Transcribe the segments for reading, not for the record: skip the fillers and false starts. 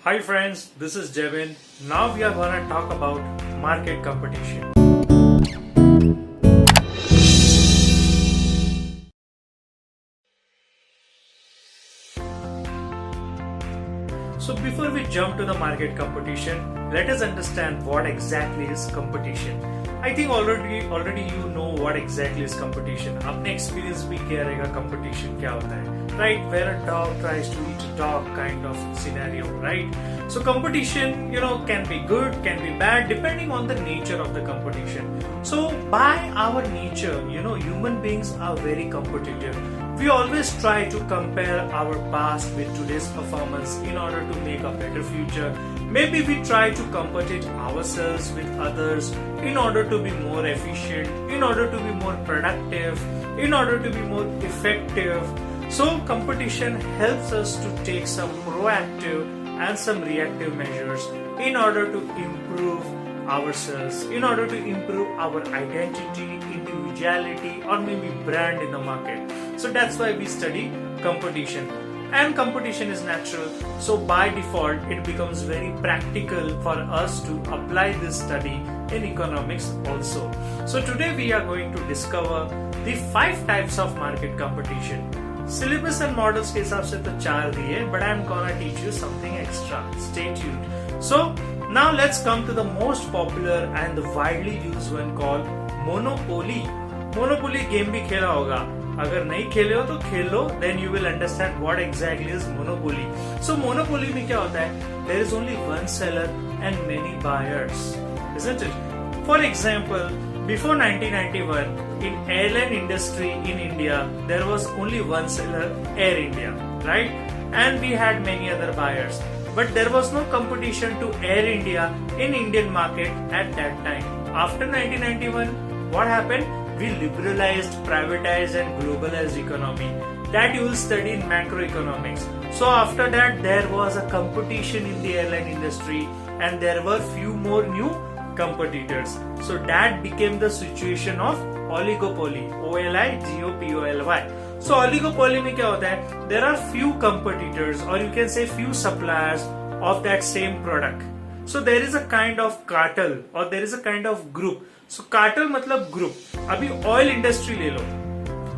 Hi friends, this is Jevin. Now we are going to talk about market competition. So before we jump to the market competition, let us understand what exactly is competition. I think already you know what exactly is competition. अपने experience भी क्या रहेगा competition क्या होता है, right? Where a dog tries to eat a dog kind of scenario, right? So competition, can be good, can be bad, depending on the nature of the competition. So by our nature, human beings are very competitive. We always try to compare our past with today's performance in order to make a better future. Maybe we try to compete ourselves with others in order to be more efficient, in order to be more productive, in order to be more effective. So competition helps us to take some proactive and some reactive measures in order to improve ourselves, in order to improve our identity, individuality, or maybe brand in the market. So that's why we study competition. And competition is natural, so by default it becomes very practical for us to apply this study in economics also. So today we are going to discover the 5 types of market competition. Syllabus and models के हिसाब से तो 4 दिए, but I am gonna teach you something extra. Stay tuned. So now let's come to the most popular and the widely used one called Monopoly. Monopoly game भी खेला होगा. अगर नहीं खेले हो तो खेल लो, then you will understand what exactly is Monopoly. So Monopoly में क्या होता है? There is only one seller and many buyers, isn't it? For example, before 1991, in airline industry in India, there was only one seller, Air India, right? And we had many other buyers. But there was no competition to Air India in Indian market at that time. After 1991, what happened? We liberalized, privatized and globalized economy. That you will study in macroeconomics. So after that, there was a competition in the airline industry and there were few more new competitors. So that became the situation of oligopoly. Oligopoly. So oligopoly में क्या होता है? There are few competitors or you can say few suppliers of that same product. So there is a kind of cartel or there is a kind of group. So cartel मतलब group. अभी oil industry ले लो.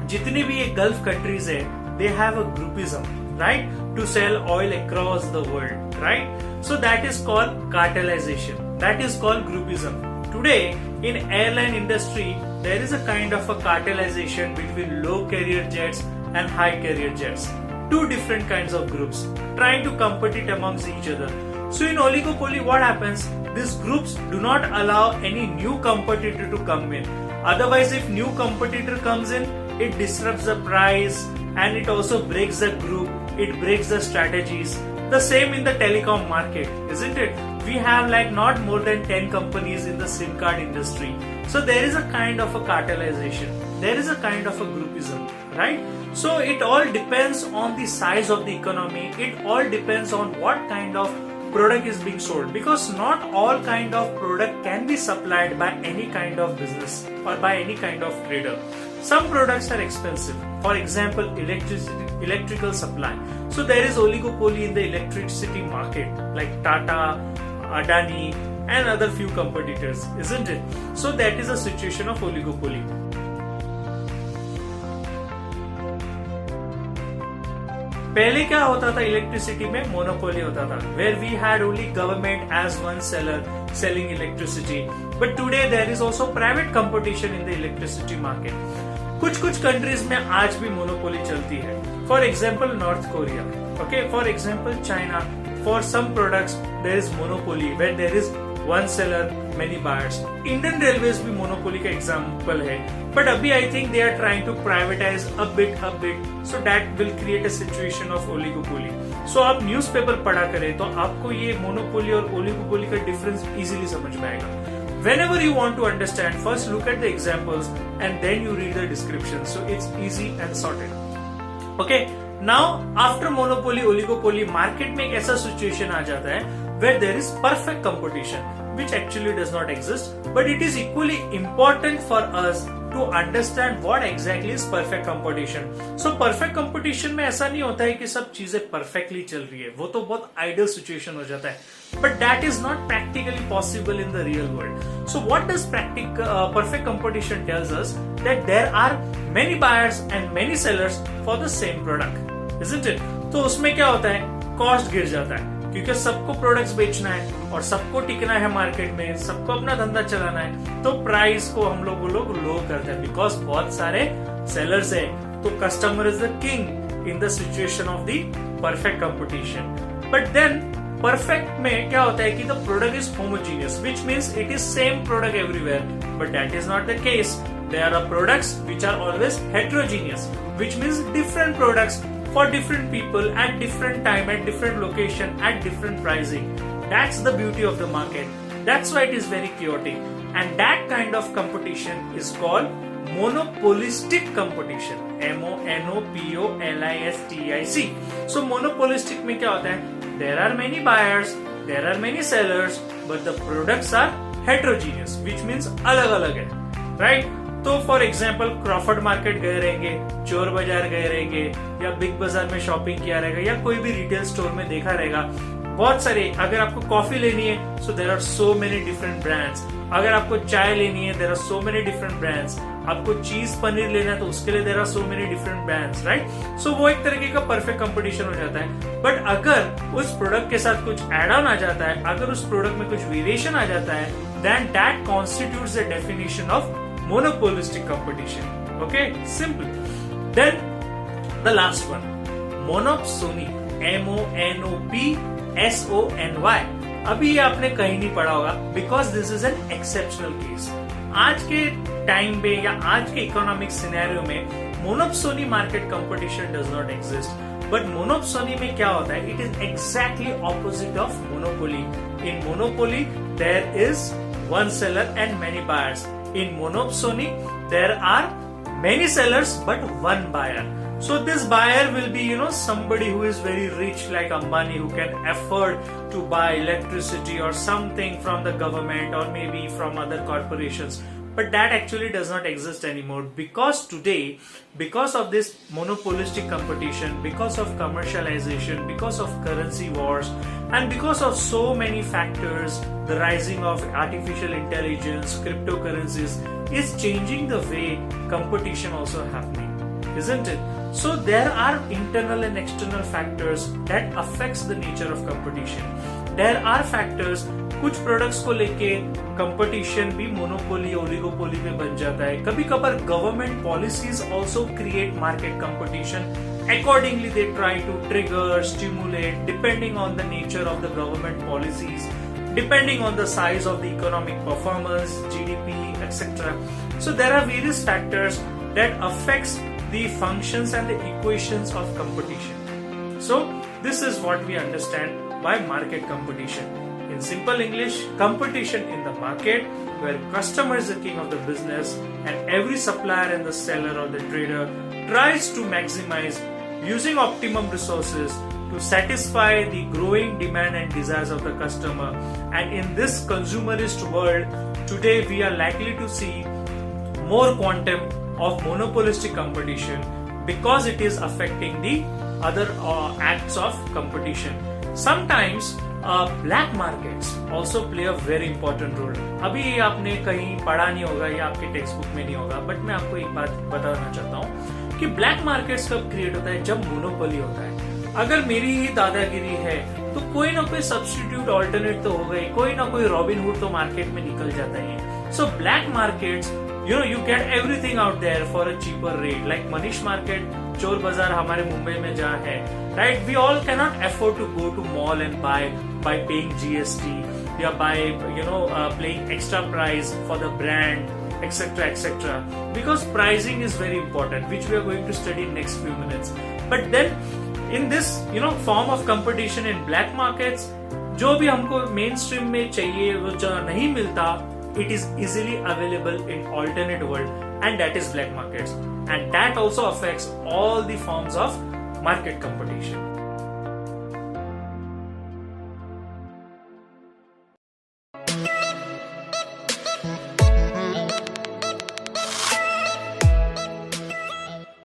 जितनी भी ये Gulf countries है, they have a groupism, right? To sell oil across the world, right? So that is called cartelization. That is called groupism. Today in airline industry, there is a kind of a cartelization between low carrier jets and high carrier jets. Two different kinds of groups trying to compete amongst each other. So in oligopoly, what happens? These groups do not allow any new competitor to come in. Otherwise, if new competitor comes in, it disrupts the price and it also breaks the group, it breaks the strategies. The same in the telecom market, isn't it? We have like not more than 10 companies in the SIM card industry. So there is a kind of a cartelization. There is a kind of a groupism, right? So it all depends on the size of the economy. It all depends on what kind of product is being sold, because not all kind of product can be supplied by any kind of business or by any kind of trader. Some products are expensive. For example, electrical supply. So there is oligopoly in the electricity market like Tata, Adani and other few competitors, isn't it? So that is a situation of oligopoly. पहले क्या होता था electricity में? Monopoly होता था, where we had only government as one seller selling electricity. But today there is also private competition in the electricity market. कुछ countries में आज भी मोनोपोली चलती है. For example North Korea, okay, for example China. For some products there is monopoly where there is one seller many buyers. Indian railways भी monopoly का example है, but अभी I think they are trying to privatise a bit, so that will create a situation of oligopoly. So आप newspaper पढ़ा करें तो आपको ये मोनोपोली और ओलिगोपोली का डिफरेंस इजीली समझ में आएगा. Whenever you want to understand, first look at the examples and then you read the description. So it's easy and sorted. Okay. Now after monopoly, oligopoly, market में एक ऐसा situation आ जाता है where there is perfect competition, which actually does not exist, but it is equally important for us to understand what exactly is perfect competition. So perfect competition में ऐसा नहीं होता है कि सब चीजें perfectly चल रही है, वो तो बहुत ideal situation हो जाता है. But that is not practically possible in the real world. So what does perfect competition tells us? That there are many buyers and many sellers for the same product, isn't it? तो उसमें क्या होता है? Cost गिर जाता है, क्योंकि सबको प्रोडक्ट्स बेचना है और सबको टिकना है मार्केट में, सबको अपना धंधा चलाना है, तो प्राइस को हम लोग लो करते हैं, बिकॉज बहुत सारे सेलर्स है. तो customer is the king in the situation of the perfect competition. But then perfect में क्या होता है कि the product is homogeneous, which means it is same product everywhere, but that is not the case. There are products which are always heterogeneous, which means different products for different people at different time, at different location, at different pricing. That's the beauty of the market. That's why it is very chaotic. And that kind of competition is called monopolistic competition. Monopolistic. So monopolistic में क्या होता है? There are many buyers, there are many sellers, but the products are heterogeneous, which means अलग-अलग है, right? तो for example Crawford market गए रहेंगे, चोर बाजार गए रहेंगे, या बिग बाजार में शॉपिंग किया रहेगा, या कोई भी रिटेल स्टोर में देखा रहेगा, बहुत सारे. अगर आपको कॉफी लेनी है, so there are so many different brands. अगर आपको चाय लेनी है, there are so many different brands. आपको चीज पनीर लेना है तो उसके लिए there are so many different brands, right? So वो एक तरीके का परफेक्ट कंपटीशन हो जाता है. बट अगर उस प्रोडक्ट के साथ कुछ एड ऑन आ जाता है, अगर उस प्रोडक्ट में कुछ वेरिएशन आ जाता है, then that constitutes the definition of monopolistic competition. Okay, simple. Then the last one, monopsony. MONOPSONY. अभी आपने कहीं नहीं पढ़ा होगा, because this is an exceptional case. आज के टाइम पे या आज के इकोनॉमिक सिनेरियो में monopsony market competition does not exist. But monopsony में क्या होता है? It is exactly opposite of monopoly. In monopoly there is one seller and many buyers. In monopsony, there are many sellers but one buyer. So this buyer will be, somebody who is very rich, like Ambani, who can afford to buy electricity or something from the government or maybe from other corporations. But that actually does not exist anymore, because today, because of this monopolistic competition, because of commercialization, because of currency wars, and because of so many factors, the rising of artificial intelligence, cryptocurrencies is changing the way competition also happening, isn't it? So there are internal and external factors that affects the nature of competition. There are factors, कुछ products को लेके competition भी monopoly oligopoly में बन जाता है. कभी कभार government policies also create market competition. Accordingly they try to trigger, stimulate, depending on the nature of the government policies, depending on the size of the economic performance, GDP, etc. So there are various factors that affects the functions and the equations of competition. So this is what we understand by market competition. In simple English, competition in the market where customer is the king of the business and every supplier and the seller or the trader tries to maximize using optimum resources to satisfy the growing demand and desires of the customer. And in this consumerist world, today we are likely to see more quantum of monopolistic competition because it is affecting the other acts of competition. Sometimes black markets also play a very important role. अभी आपने कहीं पढ़ा नहीं होगा या आपके text book में नहीं होगा, बट मैं आपको एक बात बताना चाहता हूँ कि ब्लैक मार्केट्स कब क्रिएट होता है? जब मोनोपोली होता है. अगर मेरी ही दादागिरी है तो कोई ना कोई सब्स्टिट्यूट ऑल्टरनेट तो हो गई, कोई ना कोई रॉबिन हुड तो मार्केट में निकल जाता है. So black markets, you get everything out there for a cheaper rate. Like Manish Market, चोर बाजार हमारे मुंबई में जहाँ है, right? We all cannot afford to go to mall and buy by paying GST, या by paying extra price for the brand, etc., etc. Because pricing is very important, which we are going to study in next few minutes. But then in this form of competition in black markets, जो भी हमको mainstream में चाहिए वो जो नहीं मिलता, it is easily available in alternate world, and that is black markets, and that also affects all the forms of market competition.